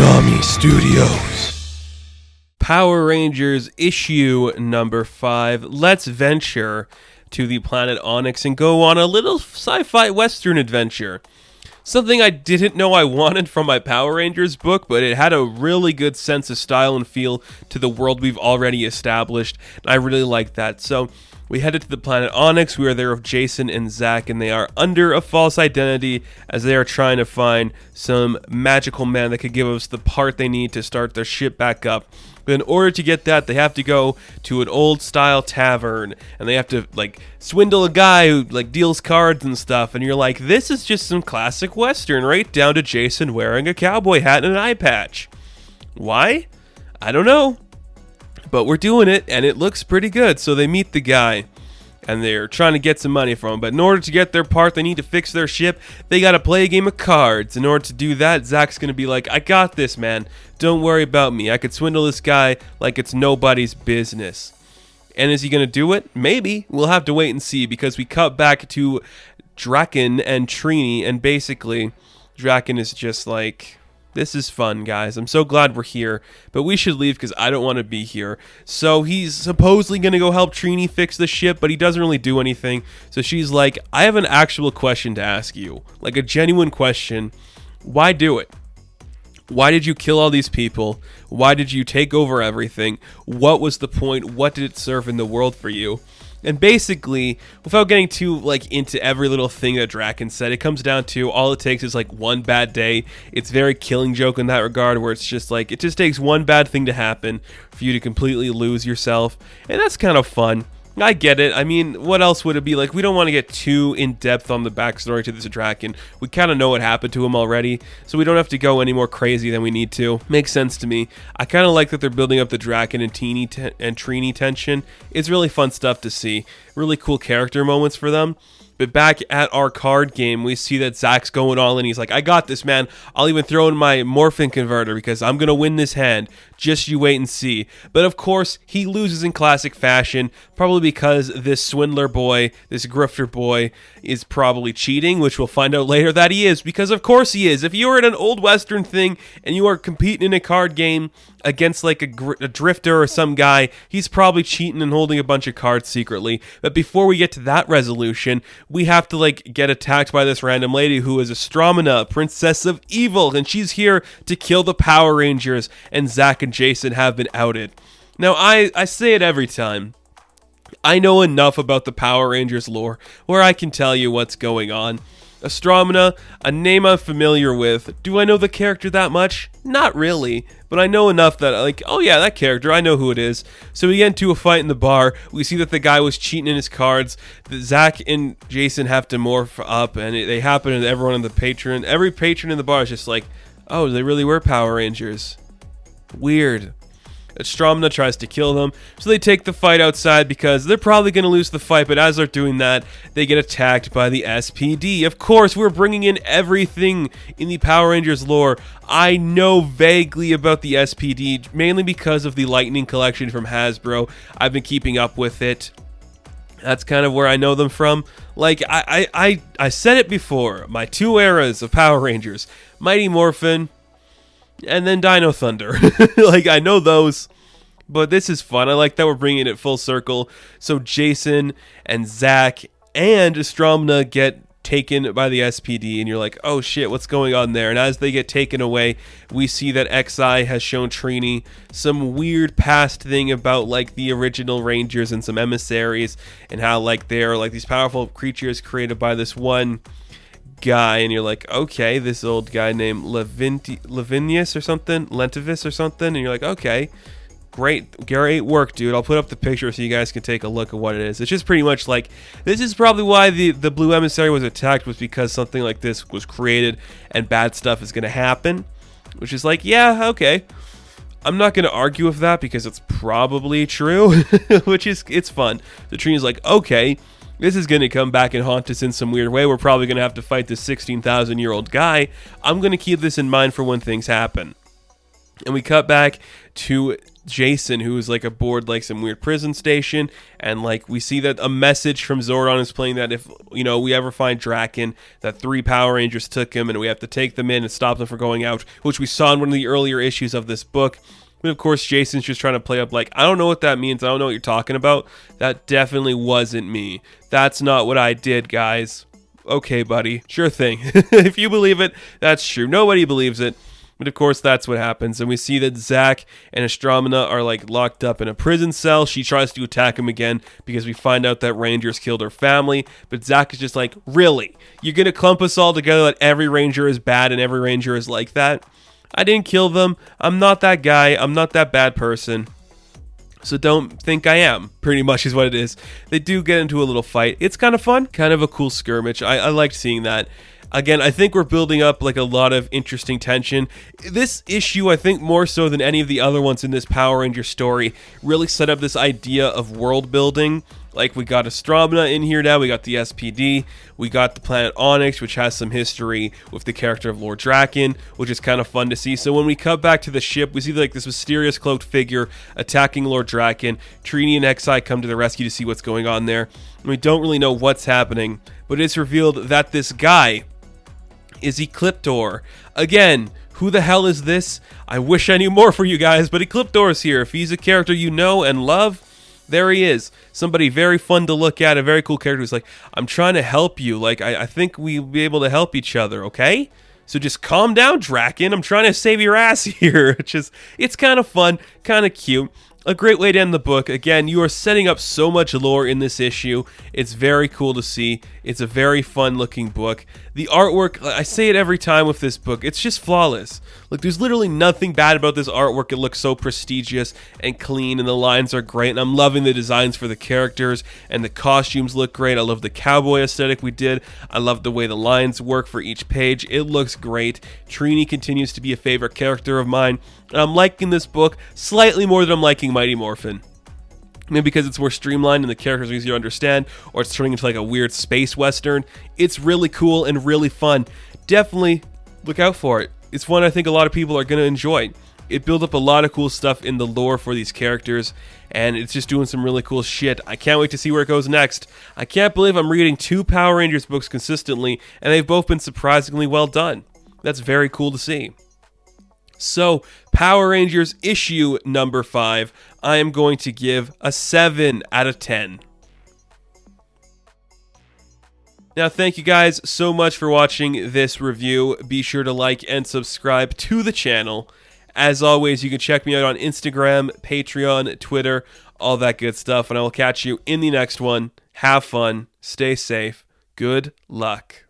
Konami Studios. Power Rangers issue number 5. Let's venture to the planet Onyx and go on a little sci-fi western adventure. Something I didn't know I wanted from my Power Rangers book, but it had a really good sense of style and feel to the world we've already established, and I really liked that. So we headed to the planet Onyx. We are there with Jason and Zach, and they are under a false identity as they are trying to find some magical man that could give us the part they need to start their ship back up. But in order to get that, they have to go to an old-style tavern, and they have to, swindle a guy who, deals cards and stuff, and you're like, this is just some classic Western, right down to Jason wearing a cowboy hat and an eye patch. Why? I don't know. But we're doing it, and it looks pretty good. So they meet the guy, and they're trying to get some money from him. But in order to get their part, they need to fix their ship. They got to play a game of cards. In order to do that, Zach's going to be like, I got this, man. Don't worry about me. I could swindle this guy like it's nobody's business. And is he going to do it? Maybe. We'll have to wait and see, because we cut back to Draken and Trini, and basically, Draken is just like, this is fun, guys. I'm so glad we're here, but we should leave because I don't want to be here. So he's supposedly going to go help Trini fix the ship, but he doesn't really do anything. So she's like, I have an actual question to ask you, like a genuine question. Why do it? Why did you kill all these people? Why did you take over everything? What was the point? What did it serve in the world for you? And basically, without getting too into every little thing that Draken said, it comes down to all it takes is one bad day. It's very Killing Joke in that regard, where it's just it just takes one bad thing to happen for you to completely lose yourself. And that's kind of fun. I get it. I mean, what else would it be? We don't want to get too in-depth on the backstory to this Draken. We kind of know what happened to him already, so we don't have to go any more crazy than we need to. Makes sense to me. I kind of like that they're building up the Draken and Trini tension. It's really fun stuff to see. Really cool character moments for them. But back at our card game, we see that Zach's going all in. He's like, I got this, man. I'll even throw in my morphin converter because I'm going to win this hand. Just you wait and see. But of course, he loses in classic fashion, probably because this swindler boy, this grifter boy, is probably cheating, which we'll find out later that he is, because of course he is. If you are in an old Western thing and you are competing in a card game against a drifter or some guy, he's probably cheating and holding a bunch of cards secretly. But before we get to that resolution, we have to get attacked by this random lady who is Astromina, Princess of Evil, and she's here to kill the Power Rangers, and Zach and Jason have been outed. Now, I say it every time. I know enough about the Power Rangers lore where I can tell you what's going on. Astromina, a name I'm familiar with. Do I know the character that much? Not really, but I know enough that oh yeah, that character, I know who it is. So we get into a fight in the bar. We see that the guy was cheating in his cards. That Zach and Jason have to morph up, and they happen to everyone in the patron. Every patron in the bar is just like, oh, they really were Power Rangers. Weird. Astromina tries to kill them, so they take the fight outside because they're probably going to lose the fight, but as they're doing that, they get attacked by the SPD. Of course, we're bringing in everything in the Power Rangers lore. I know vaguely about the SPD, mainly because of the Lightning collection from Hasbro. I've been keeping up with it. That's kind of where I know them from. I said it before, my two eras of Power Rangers, Mighty Morphin, and then Dino Thunder. I know those, but this is fun. I like that we're bringing it full circle. So Jason and Zach and Astromina get taken by the SPD, and you're like, oh shit, what's going on there? And as they get taken away, we see that XI has shown Trini some weird past thing about the original Rangers and some emissaries, and how they're these powerful creatures created by this one guy, and you're like, okay, this old guy named Lentavus or something, and you're like, okay, great work, dude. I'll put up the picture so you guys can take a look at what it is. It's just pretty much this is probably why the blue emissary was attacked, was because something like this was created and bad stuff is going to happen, which is yeah, okay. I'm not going to argue with that because it's probably true, which is, it's fun. The Trini's like, okay, this is going to come back and haunt us in some weird way. We're probably going to have to fight this 16,000-year-old guy. I'm going to keep this in mind for when things happen. And we cut back to Jason, who is like aboard like some weird prison station, and like we see that a message from Zordon is playing that if we ever find Draken, that 3 Power Rangers took him and we have to take them in and stop them from going out, which we saw in one of the earlier issues of this book. But of course, Jason's just trying to play up like, I don't know what that means. I don't know what you're talking about. That definitely wasn't me. That's not what I did, guys. Okay, buddy. Sure thing. If you believe it, that's true. Nobody believes it. But of course, that's what happens. And we see that Zack and Astromina are like locked up in a prison cell. She tries to attack him again because we find out that Rangers killed her family. But Zack is just like, really? You're going to clump us all together that every Ranger is bad and every Ranger is like that? I didn't kill them. I'm not that guy. I'm not that bad person. So don't think I am, pretty much is what it is. They do get into a little fight. It's kind of fun. Kind of a cool skirmish. I liked seeing that. Again, I think we're building up like a lot of interesting tension. This issue, I think more so than any of the other ones in this Power Ranger story, really set up this idea of world building. Like we got Astromina in here now, we got the SPD, we got the planet Onyx, which has some history with the character of Lord Draken, which is kind of fun to see. So when we cut back to the ship, we see like this mysterious cloaked figure attacking Lord Draken. Trini and Xi come to the rescue to see what's going on there. And we don't really know what's happening, but it's revealed that this guy is Ecliptor. Again, who the hell is this? I wish I knew more for you guys, but Ecliptor is here. If he's a character you know and love, there he is. Somebody very fun to look at, a very cool character who's like, I'm trying to help you. Like, I think we'll be able to help each other, okay? So just calm down, Draken. I'm trying to save your ass here. It's kind of fun, kind of cute. A great way to end the book. Again, you are setting up so much lore in this issue. It's very cool to see. It's a very fun looking book. The artwork, I say it every time with this book, it's just flawless. Like, there's literally nothing bad about this artwork. It looks so prestigious and clean, and the lines are great, and I'm loving the designs for the characters, and the costumes look great. I love the cowboy aesthetic we did. I love the way the lines work for each page. It looks great. Trini continues to be a favorite character of mine, and I'm liking this book slightly more than I'm liking Mighty Morphin. Maybe because it's more streamlined and the characters are easier to understand, or it's turning into like a weird space western. It's really cool and really fun. Definitely look out for it. It's one I think a lot of people are going to enjoy. It built up a lot of cool stuff in the lore for these characters, and it's just doing some really cool shit. I can't wait to see where it goes next. I can't believe I'm reading 2 Power Rangers books consistently, and they've both been surprisingly well done. That's very cool to see. So, Power Rangers issue number 5, I am going to give a 7 out of 10. Now, thank you guys so much for watching this review. Be sure to like and subscribe to the channel. As always, you can check me out on Instagram, Patreon, Twitter, all that good stuff, and I will catch you in the next one. Have fun, stay safe, good luck.